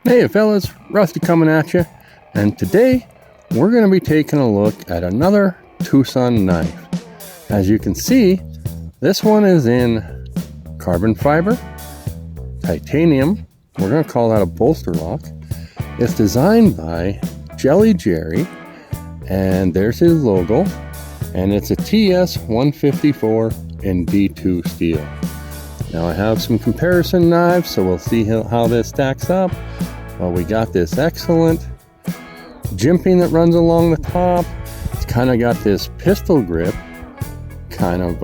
Hey fellas, Rusty coming at you, and today we're going to be taking a look at another TwoSun knife. As you can see, this one is in carbon fiber, titanium, we're going to call that a bolster lock. It's designed by Jelly Jerry, and there's his logo, and it's a TS154 in D2 steel. Now I have some comparison knives, so we'll see how this stacks up. We got this excellent jimping that runs along the top. It's kind of got this pistol grip kind of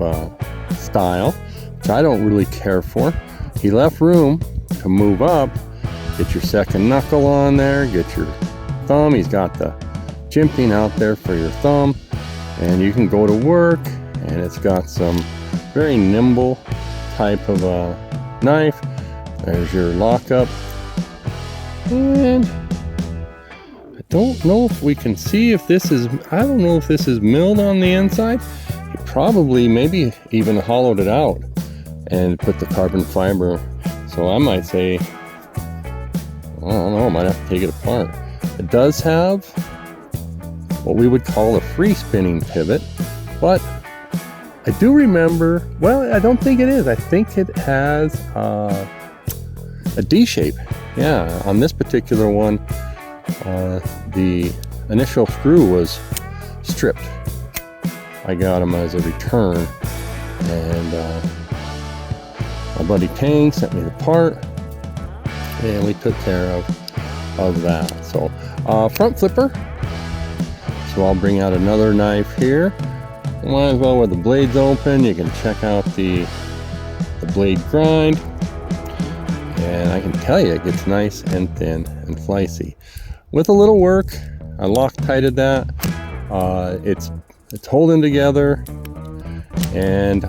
style, which I don't really care for. He left room to move up, get your second knuckle on there, get your thumb. He's got the jimping out there for your thumb, and you can go to work, and it's got some very nimble type of a knife. There's your lockup, and I don't know if we can see if this is, I don't know if this is milled on the inside. He probably maybe even hollowed it out and put the carbon fiber, so I might say, I don't know, I might have to take it apart. It does have what we would call a free spinning pivot, but I do remember, well, I don't think it is. I think it has a D shape. Yeah, on this particular one, the initial screw was stripped. I got them as a return, and my buddy Tang sent me the part, and we took care of that. So front flipper. So I'll bring out another knife here. Might as well, with the blades open, you can check out the blade grind, and I can tell you it gets nice and thin and slicey. With a little work, I Loctited that. It's holding together, and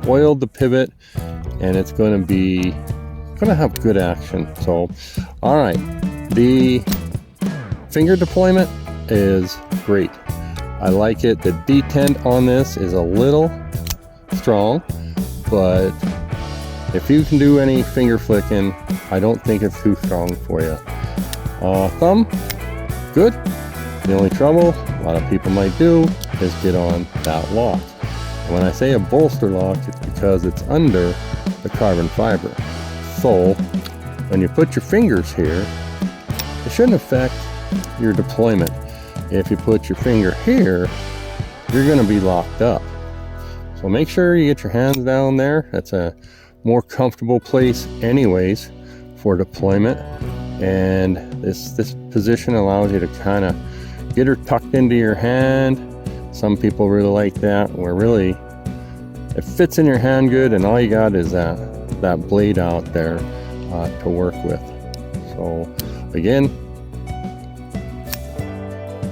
oiled the pivot, and it's going to have good action. So, all right, the finger deployment is great. I like it. The detent on this is a little strong, but if you can do any finger flicking, I don't think it's too strong for you. Thumb, good. The only trouble a lot of people might do is get on that lock. When I say a bolster lock, it's because it's under the carbon fiber. So when you put your fingers here, it shouldn't affect your deployment. If you put your finger here, you're going to be locked up. So make sure you get your hands down there. That's a more comfortable place anyways for deployment. And this position allows you to kind of get her tucked into your hand. Some people really like that, where really it fits in your hand good, and all you got is that blade out there to work with. So again,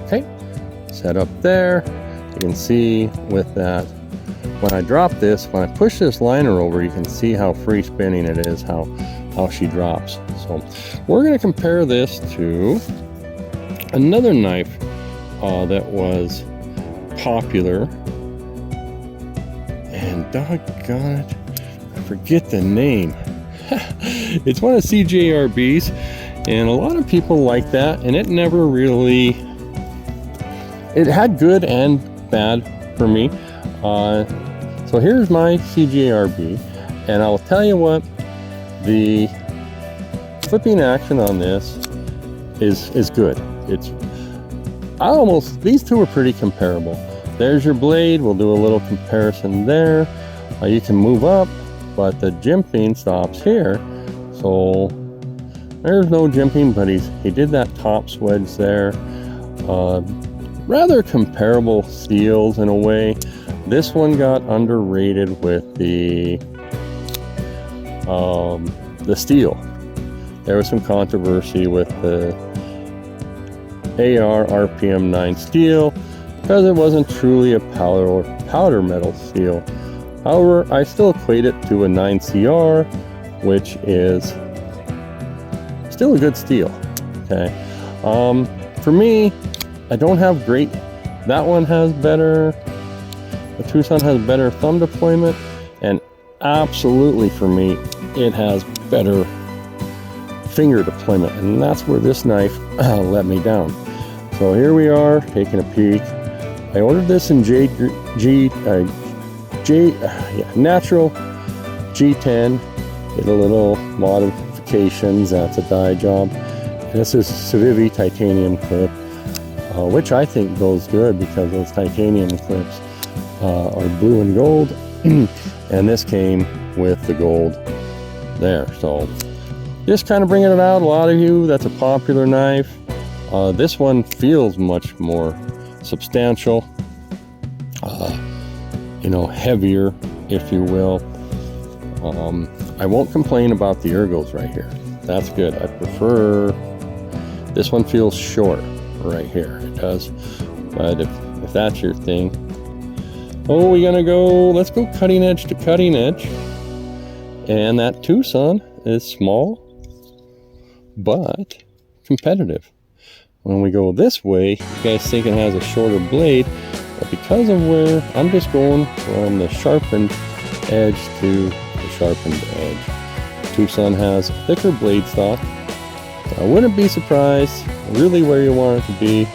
okay, set up there. You can see with that, when I drop this, when I push this liner over, you can see how free spinning it is, how she drops. So we're going to compare this to another knife that was popular, and doggone it, I forget the name. It's one of CJRB's, and a lot of people like that, and it never really, it had good and bad for me. So here's my CJRB, and I'll tell you what, the flipping action on this is good. It's these two are pretty comparable. There's your blade. We'll do a little comparison there. You can move up, but the jimping stops here. So there's no jimping, but he did that top swedge there. Rather comparable steels in a way. This one got underrated with the steel. There was some controversy with the AR RPM 9 steel because it wasn't truly a powder metal steel. However, I still equate it to a 9CR, which is still a good steel. Okay. For me, I don't have great. That one has better. The TwoSun has better thumb deployment, and absolutely for me, it has better finger deployment, and that's where this knife let me down. So here we are taking a peek. I ordered this in natural G10. Did a little modifications. That's a die job. And this is Civivi titanium clip, which I think goes good because those titanium clips are blue and gold, and this came with the gold there. So just kind of bringing it out. A lot of you, that's a popular knife. This one feels much more substantial, you know, heavier, if you will. I won't complain about the ergos right here. That's good. I prefer, this one feels short right here. It does. But if that's your thing. Oh, we're gonna go, let's go cutting edge to cutting edge. And that TwoSun is small, but competitive. When we go this way, you guys think it has a shorter blade, but because of where I'm just going from the sharpened edge to the sharpened edge. TwoSun has a thicker blade stock. I wouldn't be surprised, really where you want it to be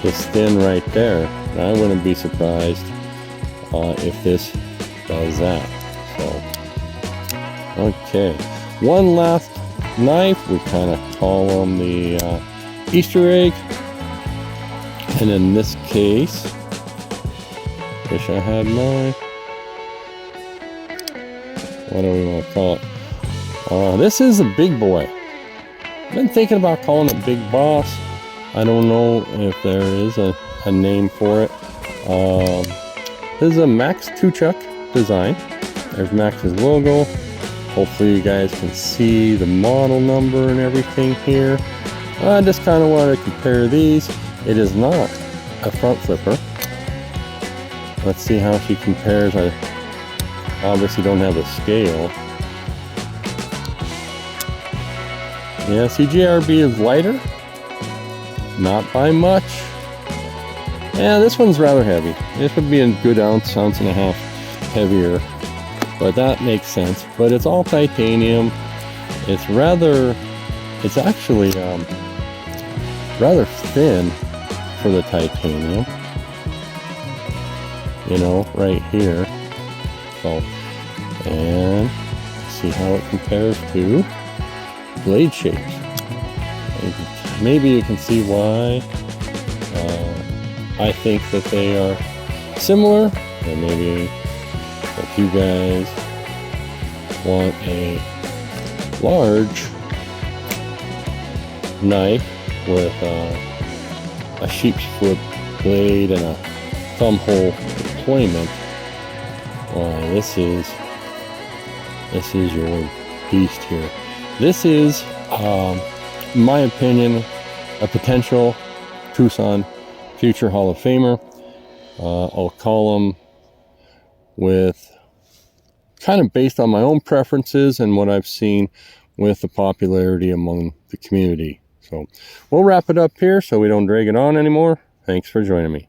is thin right there. And I wouldn't be surprised if this does that. So, okay. One last knife, we kind of call them the Easter egg. And in this case, wish I had my, what do we want to call it? This is a big boy. I've been thinking about calling it Big Boss. I don't know if there is a name for it. This is a Max Tuchuk design. There's Max's logo. Hopefully you guys can see the model number and everything here. I just kind of want to compare these. It is not a front flipper. Let's see how she compares. I obviously don't have a scale. Yeah, CGRB is lighter, not by much. Yeah, this one's rather heavy. This would be a good ounce and a half heavier, but that makes sense. But it's all titanium. It's actually rather thin for the titanium. You know, right here. So, and see how it compares to blade shapes. Maybe you can see why I think that they are similar, and maybe if you guys want a large knife with a sheep's foot blade and a thumb hole deployment, this is your beast here. This is, in my opinion, a potential TwoSun future Hall of Famer. I'll call him with kind of based on my own preferences and what I've seen with the popularity among the community. So we'll wrap it up here so we don't drag it on anymore. Thanks for joining me.